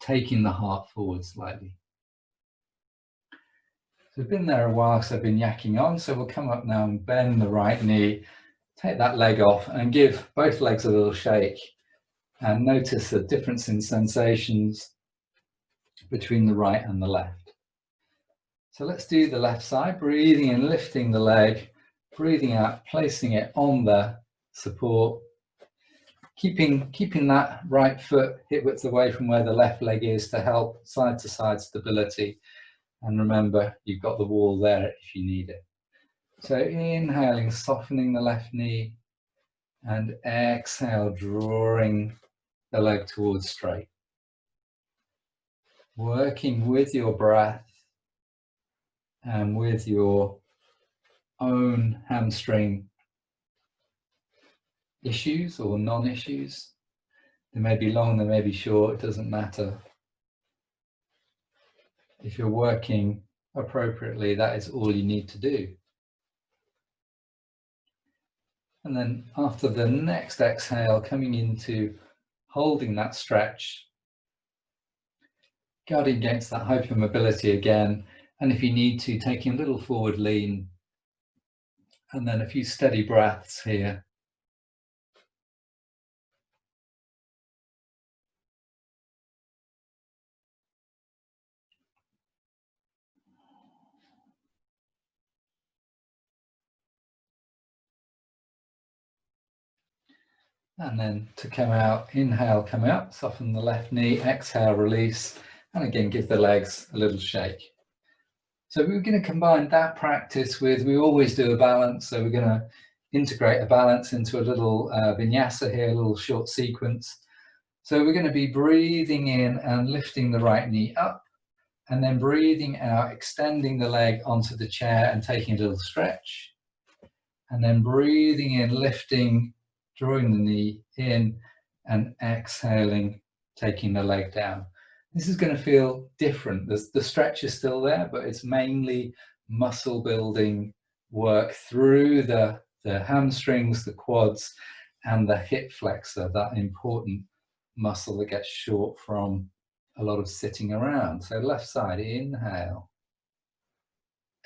taking the heart forward slightly. So I've been there a while because I've been yakking on. So we'll come up now and bend the right knee, take that leg off and give both legs a little shake. And notice the difference in sensations between the right and the left. So let's do the left side, breathing in, lifting the leg, breathing out, placing it on the support, keeping that right foot hip width away from where the left leg is to help side to side stability. And remember, you've got the wall there if you need it. So inhaling, softening the left knee, and exhale, drawing the leg towards straight. Working with your breath and with your own hamstring issues or non-issues. They may be long, they may be short, it doesn't matter. If you're working appropriately, that is all you need to do. And then after the next exhale, coming into holding that stretch, guarding against that hypermobility again, and if you need to, taking a little forward lean, and then a few steady breaths here. And then to come out, inhale, come out, soften the left knee, exhale, release, and again, give the legs a little shake. So we're going to combine that practice with, we always do a balance, so we're going to integrate a balance into a little vinyasa here, a little short sequence. So we're going to be breathing in and lifting the right knee up, and then breathing out, extending the leg onto the chair and taking a little stretch. And then breathing in, lifting, drawing the knee in, and exhaling, taking the leg down. This is going to feel different. The stretch is still there, but it's mainly muscle building work through the hamstrings, the quads, and the hip flexor, that important muscle that gets short from a lot of sitting around. So left side, inhale,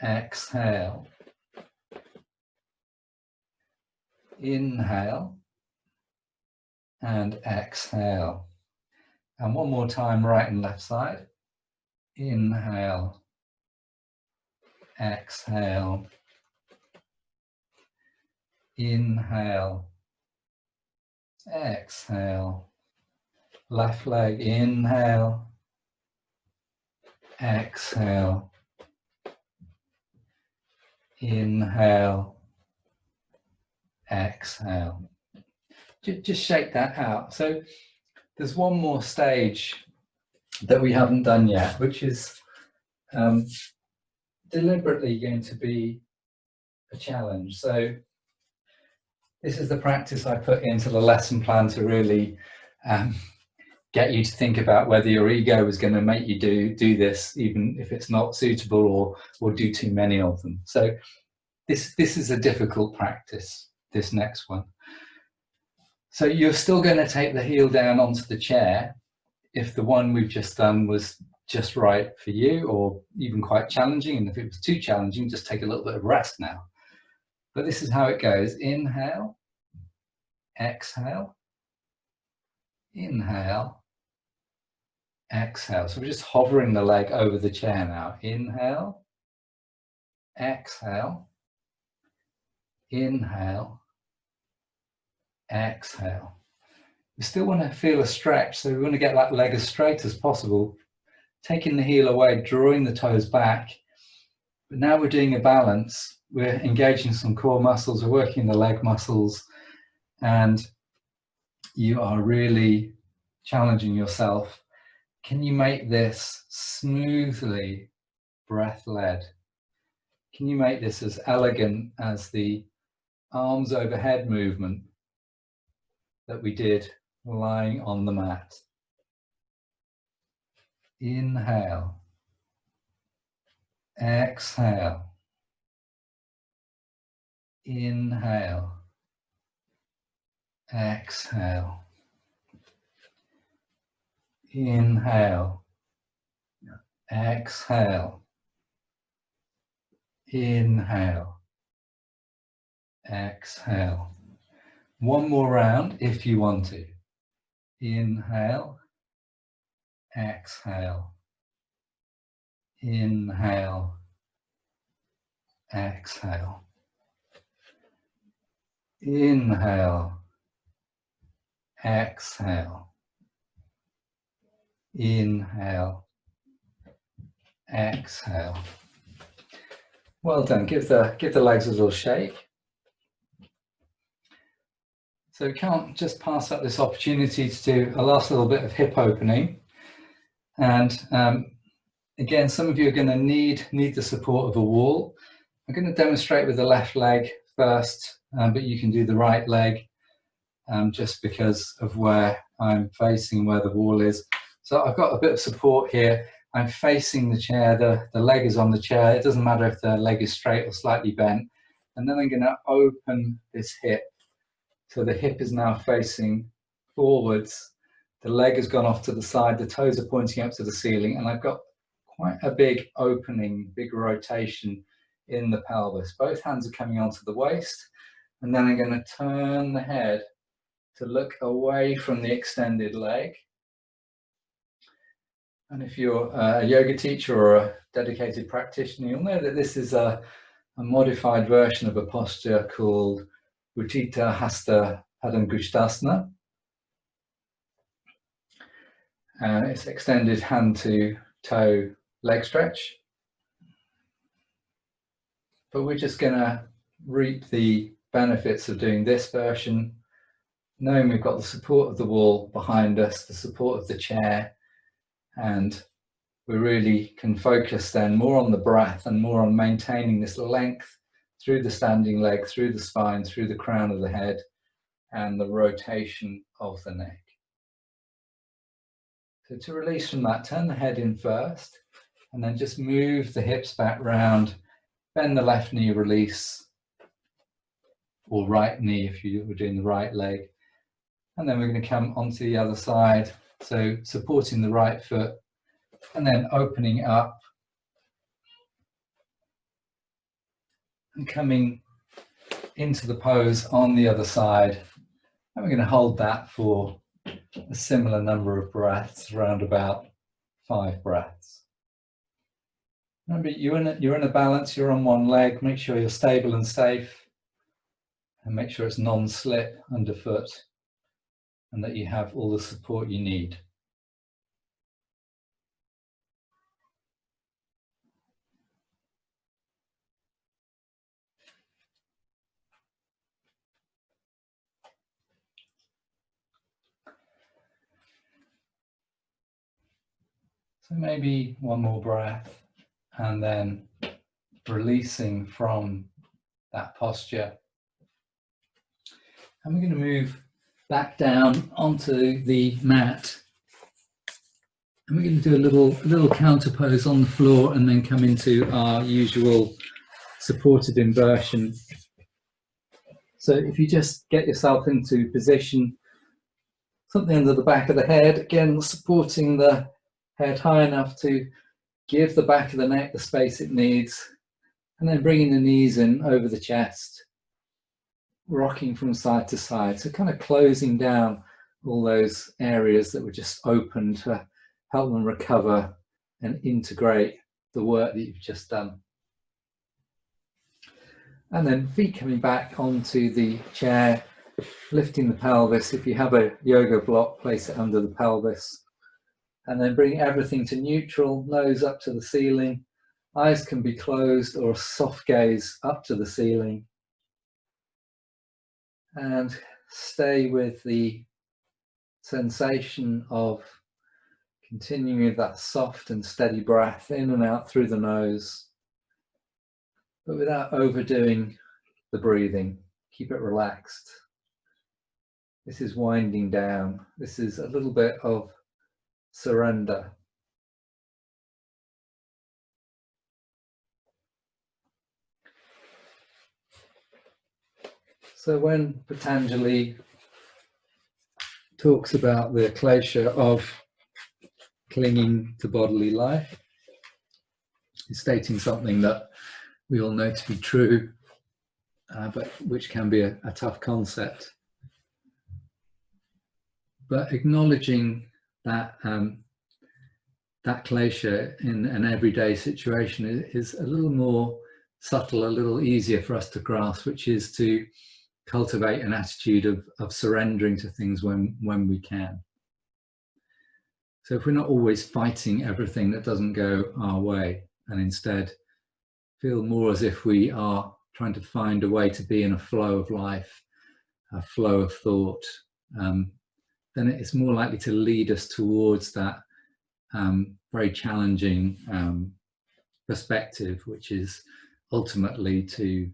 exhale, inhale, and exhale. And one more time, right and left side. Inhale, exhale, inhale, exhale. Left leg, inhale, exhale, inhale, exhale. Just shake that out. So there's one more stage that we haven't done yet, which is deliberately going to be a challenge. So this is the practice I put into the lesson plan to really get you to think about whether your ego is going to make you do this, even if it's not suitable, or do too many of them. So this is a difficult practice, this next one. So you're still going to take the heel down onto the chair if the one we've just done was just right for you, or even quite challenging. And if it was too challenging, just take a little bit of rest now. But this is how it goes. Inhale, exhale, Inhale, exhale. So we're just hovering the leg over the chair now. Inhale, exhale, inhale, exhale. We still want to feel a stretch, so we want to get that leg as straight as possible, taking the heel away, drawing the toes back. But now we're doing a balance. We're engaging some core muscles, we're working the leg muscles, and you are really challenging yourself. Can you make this smoothly breath-led? Can you make this as elegant as the arms overhead movement that we did lying on the mat? Inhale, exhale, inhale, exhale, inhale, exhale, inhale, exhale. One more round if you want to. Inhale, exhale, inhale, exhale, inhale, exhale, inhale, exhale. Well done. Give the legs a little shake. So we can't just pass up this opportunity to do a last little bit of hip opening. And again, some of you are going to need the support of a wall. I'm going to demonstrate with the left leg first, but you can do the right leg just because of where I'm facing, where the wall is. So I've got a bit of support here. I'm facing the chair, the leg is on the chair. It doesn't matter if the leg is straight or slightly bent. And then I'm going to open this hip. So the hip is now facing forwards. The leg has gone off to the side. The toes are pointing up to the ceiling. And I've got quite a big opening, big rotation in the pelvis. Both hands are coming onto the waist. And then I'm going to turn the head to look away from the extended leg. And if you're a yoga teacher or a dedicated practitioner, you'll know that this is a modified version of a posture called Utthita Hasta Padangusthasana. And it's extended hand to toe leg stretch. But we're just going to reap the benefits of doing this version, knowing we've got the support of the wall behind us, the support of the chair, and we really can focus then more on the breath and more on maintaining this length through the standing leg, through the spine, through the crown of the head, and the rotation of the neck. So to release from that, turn the head in first, and then just move the hips back round, bend the left knee, release, or right knee if you were doing the right leg. And then we're going to come onto the other side, so supporting the right foot, and then opening up and coming into the pose on the other side. And we're going to hold that for a similar number of breaths, around about 5 breaths. Remember, you're in a balance, you're on one leg, make sure you're stable and safe, and make sure it's non-slip underfoot, and that you have all the support you need. So maybe one more breath, and then releasing from that posture. And we're going to move back down onto the mat. And we're going to do a little counter pose on the floor, and then come into our usual supported inversion. So if you just get yourself into position, something under the back of the head, again supporting the head high enough to give the back of the neck the space it needs, and then bringing the knees in over the chest, rocking from side to side, so kind of closing down all those areas that were just open to help them recover and integrate the work that you've just done. And then feet coming back onto the chair, lifting the pelvis. If you have a yoga block, place it under the pelvis. And then bring everything to neutral, nose up to the ceiling. Eyes can be closed or a soft gaze up to the ceiling. And stay with the sensation of continuing with that soft and steady breath in and out through the nose, but without overdoing the breathing. Keep it relaxed. This is winding down. This is a little bit of surrender. So when Patanjali talks about the klesha of clinging to bodily life, he's stating something that we all know to be true, but which can be a tough concept. But acknowledging that that klesha in an everyday situation is a little more subtle, a little easier for us to grasp, which is to cultivate an attitude of surrendering to things when we can. So if we're not always fighting everything that doesn't go our way, and instead feel more as if we are trying to find a way to be in a flow of life, a flow of thought, then it's more likely to lead us towards that very challenging perspective, which is ultimately to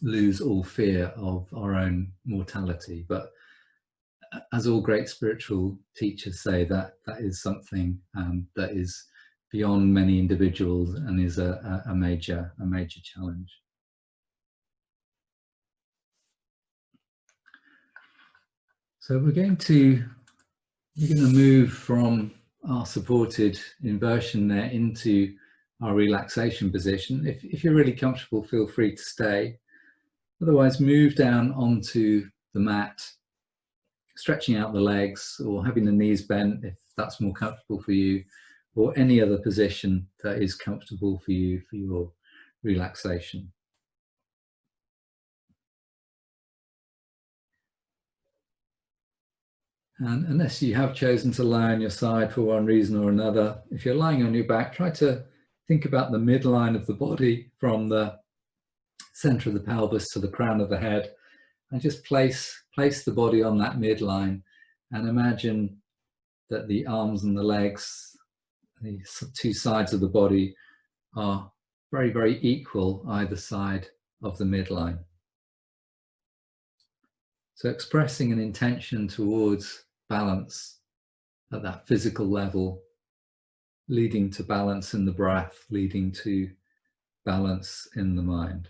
lose all fear of our own mortality. But as all great spiritual teachers say, that is something that is beyond many individuals and is a major challenge. So we're going to move from our supported inversion there into our relaxation position. If you're really comfortable, feel free to stay. Otherwise, move down onto the mat, stretching out the legs or having the knees bent if that's more comfortable for you, or any other position that is comfortable for you for your relaxation. And unless you have chosen to lie on your side for one reason or another, if you're lying on your back, try to think about the midline of the body from the center of the pelvis to the crown of the head, and just place the body on that midline, and imagine that the arms and the legs, the two sides of the body, are very, very equal either side of the midline. So expressing an intention towards balance at that physical level, leading to balance in the breath, leading to balance in the mind.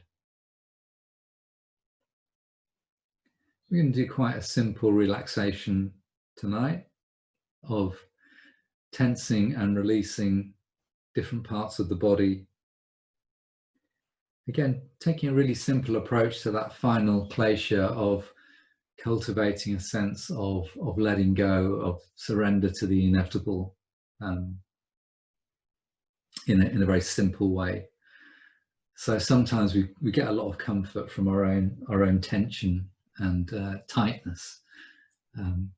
We're going to do quite a simple relaxation tonight of tensing and releasing different parts of the body. Again, taking a really simple approach to that final klesha of cultivating a sense of letting go, of surrender to the inevitable, in a very simple way. So sometimes we get a lot of comfort from our own tension and tightness, and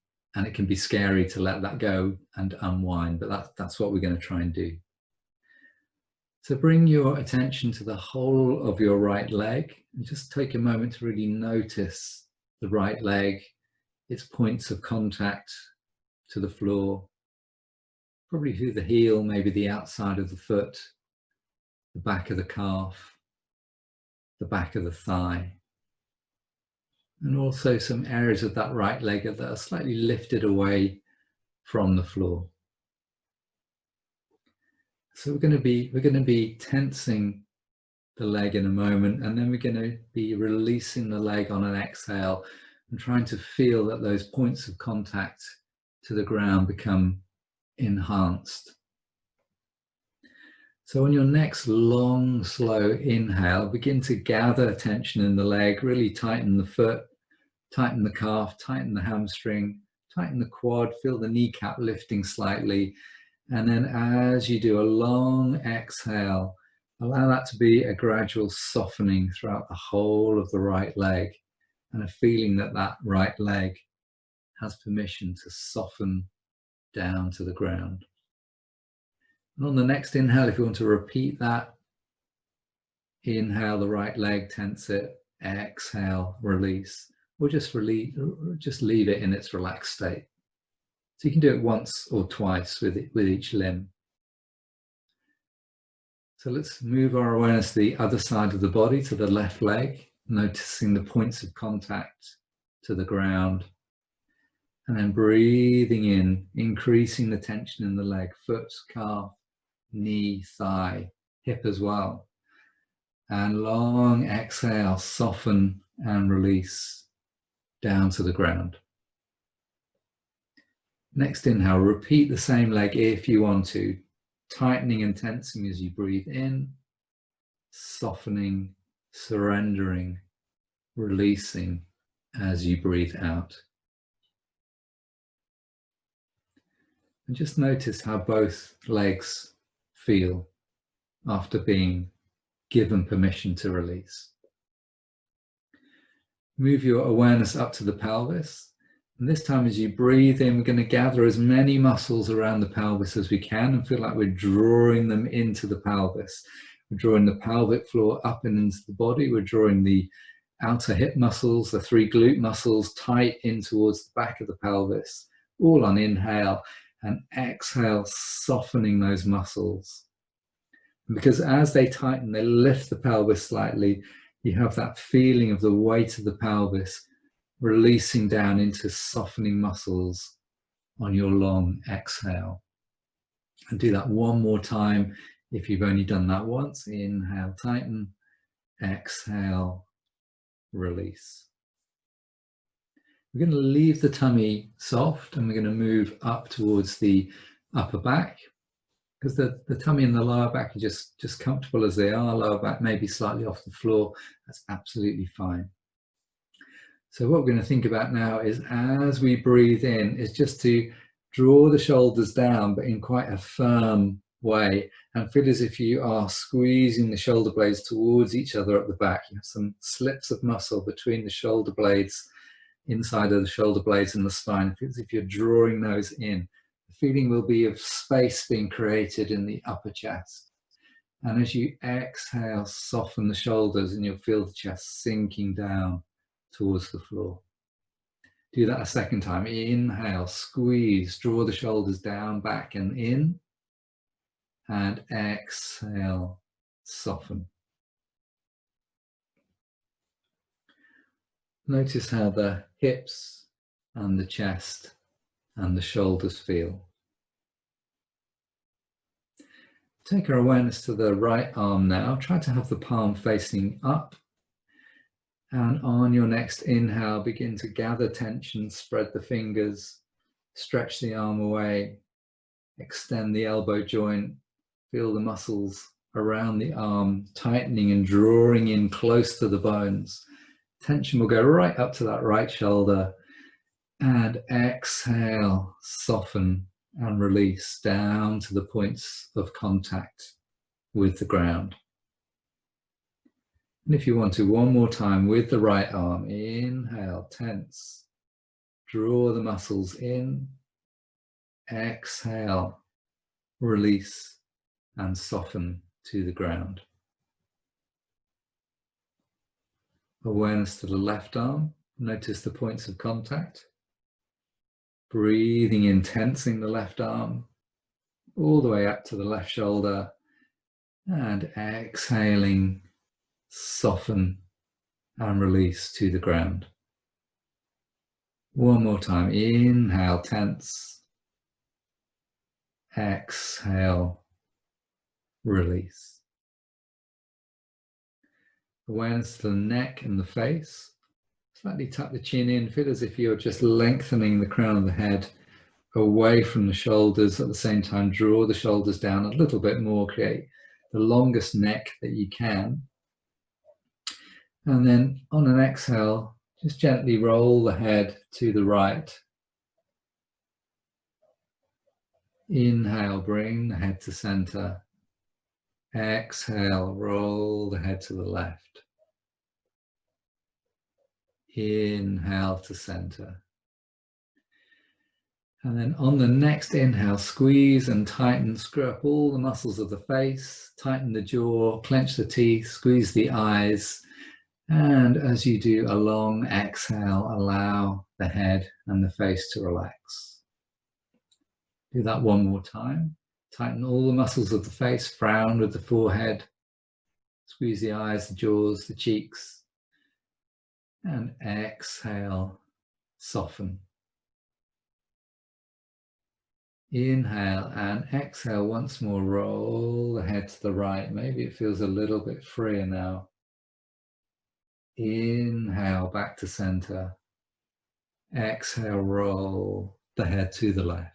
it can be scary to let that go and unwind, but that's what we're going to try and do. So bring your attention to the whole of your right leg and just take a moment to really notice the right leg, its points of contact to the floor, probably through the heel, maybe the outside of the foot, the back of the calf, the back of the thigh, and also some areas of that right leg that are slightly lifted away from the floor. So we're going to be tensing the leg in a moment, and then we're going to be releasing the leg on an exhale and trying to feel that those points of contact to the ground become enhanced. So on your next long, slow inhale, begin to gather tension in the leg, really tighten the foot, tighten the calf, tighten the hamstring, tighten the quad, feel the kneecap lifting slightly. And then as you do a long exhale, allow that to be a gradual softening throughout the whole of the right leg, and a feeling that that right leg has permission to soften down to the ground. And on the next inhale, if you want to repeat that, inhale the right leg, tense it, exhale, release, or just leave it in its relaxed state. So you can do it once or twice with each limb. So let's move our awareness to the other side of the body, to the left leg, noticing the points of contact to the ground. And then breathing in, increasing the tension in the leg, foot, calf, knee, thigh, hip as well. And long exhale, soften and release down to the ground. Next inhale, repeat the same leg if you want to, tightening and tensing as you breathe in, softening, surrendering, releasing as you breathe out. And just notice how both legs feel after being given permission to release. Move your awareness up to the pelvis. And this time as you breathe in, we're going to gather as many muscles around the pelvis as we can and feel like we're drawing them into the pelvis. We're drawing the pelvic floor up and into the body. We're drawing the outer hip muscles, the 3 glute muscles tight in towards the back of the pelvis, all on inhale, and exhale, softening those muscles. And because as they tighten, they lift the pelvis slightly, you have that feeling of the weight of the pelvis releasing down into softening muscles on your long exhale. And do that one more time if you've only done that once. Inhale, tighten, exhale, release. We're going to leave the tummy soft and we're going to move up towards the upper back, because the tummy and the lower back are just comfortable as they are. Lower back may be slightly off the floor. That's absolutely fine. So what we're going to think about now is, as we breathe in, is just to draw the shoulders down, but in quite a firm way, and feel as if you are squeezing the shoulder blades towards each other at the back. You have some slips of muscle between the shoulder blades, inside of the shoulder blades and the spine. It feels as if you're drawing those in. The feeling will be of space being created in the upper chest. And as you exhale, soften the shoulders and you'll feel the chest sinking down towards the floor. Do that a second time. Inhale, squeeze, draw the shoulders down, back and in. And exhale, soften. Notice how the hips and the chest and the shoulders feel. Take our awareness to the right arm now. Try to have the palm facing up. And on your next inhale, begin to gather tension, spread the fingers, stretch the arm away, extend the elbow joint, feel the muscles around the arm tightening and drawing in close to the bones. Tension will go right up to that right shoulder, and exhale, soften and release down to the points of contact with the ground. And if you want to, one more time with the right arm, inhale, tense, draw the muscles in, exhale, release and soften to the ground. Awareness to the left arm, notice the points of contact. Breathing in, tensing the left arm, all the way up to the left shoulder, and exhaling, soften and release to the ground. One more time. Inhale, tense. Exhale, release. Awareness to the neck and the face. Slightly tuck the chin in. Feel as if you're just lengthening the crown of the head away from the shoulders. At the same time, draw the shoulders down a little bit more. Create the longest neck that you can. And then on an exhale, just gently roll the head to the right Inhale, bring the head to center. Exhale, roll the head to the left. Inhale to center. And then on the next inhale, squeeze and tighten, screw up all the muscles of the face, tighten the jaw, clench the teeth, squeeze the eyes. And as you do a long exhale, allow the head and the face to relax. Do that one more time. Tighten all the muscles of the face, frown with the forehead, squeeze the eyes, the jaws, the cheeks. And exhale, soften. Inhale and exhale once more, roll the head to the right. Maybe it feels a little bit freer now. Inhale, back to center. Exhale, roll the head to the left.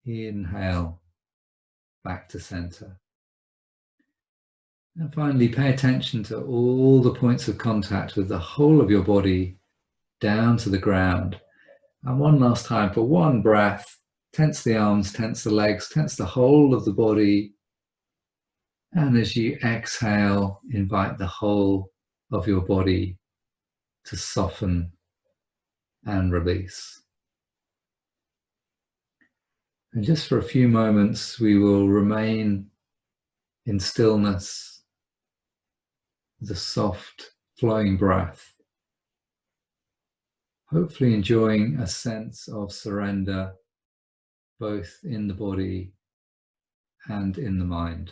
Inhale, back to center. And finally, pay attention to all the points of contact with the whole of your body down to the ground. And one last time, for one breath, tense the arms, tense the legs, tense the whole of the body. And as you exhale, invite the whole of your body to soften and release. And just for a few moments, we will remain in stillness, the soft flowing breath, hopefully enjoying a sense of surrender both in the body and in the mind.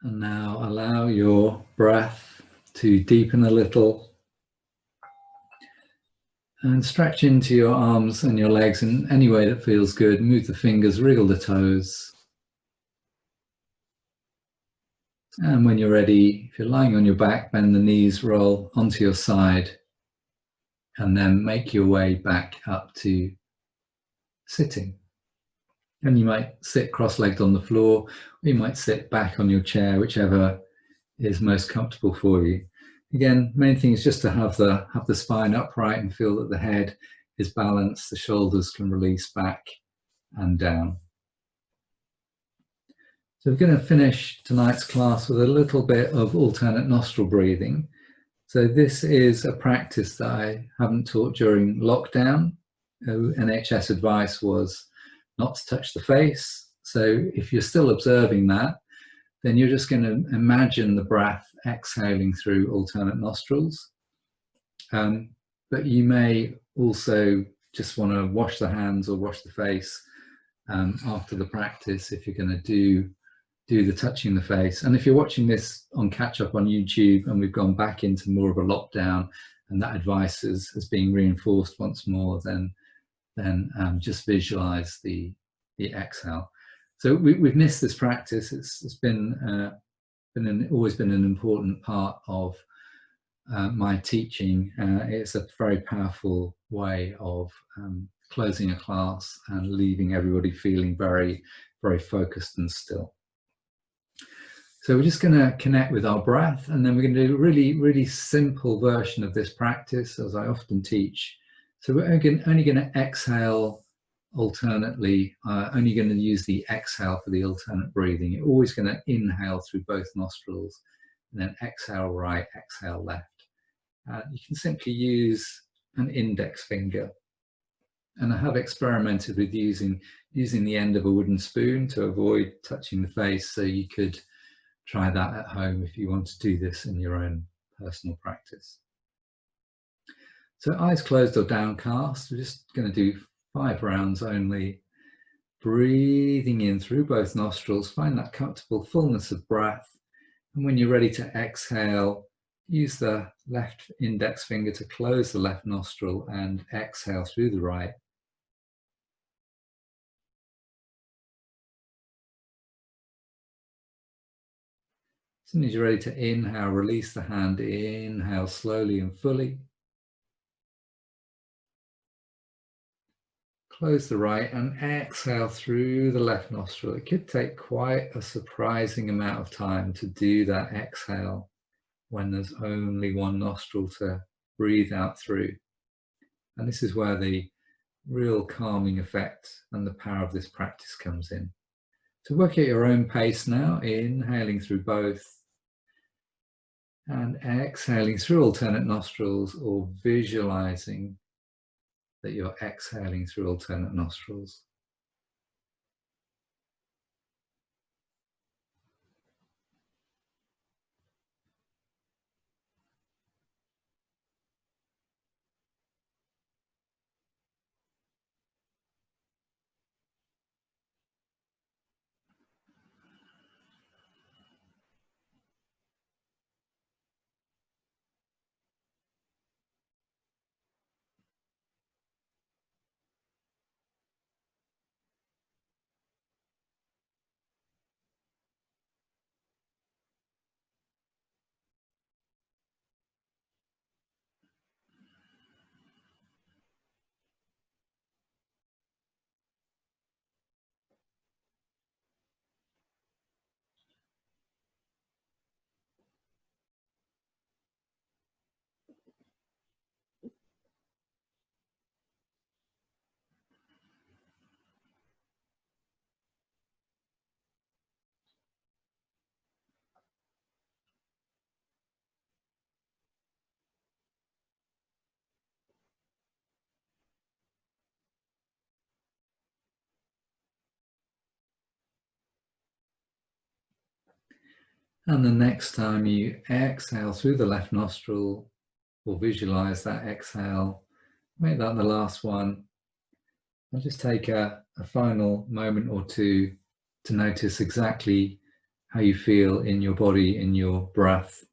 And now allow your breath to deepen a little and stretch into your arms and your legs in any way that feels good. Move the fingers, wriggle the toes. And when you're ready, if you're lying on your back, bend the knees, roll onto your side, and then make your way back up to sitting. And you might sit cross-legged on the floor, or you might sit back on your chair, whichever is most comfortable for you. Again, main thing is just to have the spine upright and feel that the head is balanced, the shoulders can release back and down. So we're going to finish tonight's class with a little bit of alternate nostril breathing. So this is a practice that I haven't taught during lockdown. NHS advice was not to touch the face. So if you're still observing that, then you're just going to imagine the breath exhaling through alternate nostrils. But you may also just want to wash the hands or wash the face after the practice if you're going to do the touching the face. And if you're watching this on catch up on YouTube and we've gone back into more of a lockdown and that advice is being reinforced once more, then just visualize the exhale. So we've missed this practice. It's always been an important part of my teaching. It's a very powerful way of closing a class and leaving everybody feeling very, very focused and still. So we're just going to connect with our breath, and then we're going to do a really, really simple version of this practice, as I often teach. So we're only going to exhale alternately, only going to use the exhale for the alternate breathing. You're always going to inhale through both nostrils, and then exhale right, exhale left. You can simply use an index finger. And I have experimented with using the end of a wooden spoon to avoid touching the face, so you could try that at home if you want to do this in your own personal practice. So eyes closed or downcast, we're just going to do 5 rounds only. Breathing in through both nostrils, find that comfortable fullness of breath. And when you're ready to exhale, use the left index finger to close the left nostril and exhale through the right. As soon as you're ready to inhale, release the hand. Inhale slowly and fully. Close the right and exhale through the left nostril. It could take quite a surprising amount of time to do that exhale when there's only one nostril to breathe out through. And this is where the real calming effect and the power of this practice comes in. So work at your own pace now, inhaling through both and exhaling through alternate nostrils, or visualizing that you're exhaling through alternate nostrils. And the next time you exhale through the left nostril, or visualize that exhale, make that the last one. And just take a final moment or two to notice exactly how you feel in your body, in your breath.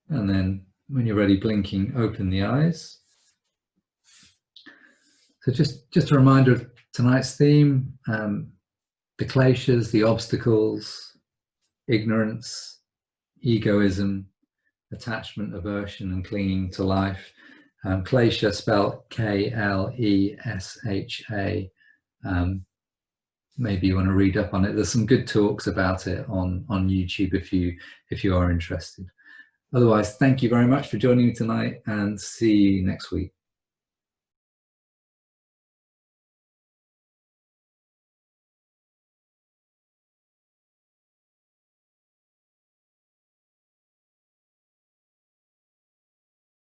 And then when you're ready, blinking, open the eyes. So just a reminder of tonight's theme, the kleshas, the obstacles, ignorance, egoism, attachment, aversion and clinging to life. Klesha spelled K-L-E-S-H-A. Maybe you want to read up on it. There's some good talks about it on YouTube if you are interested. Otherwise, thank you very much for joining me tonight, and see you next week.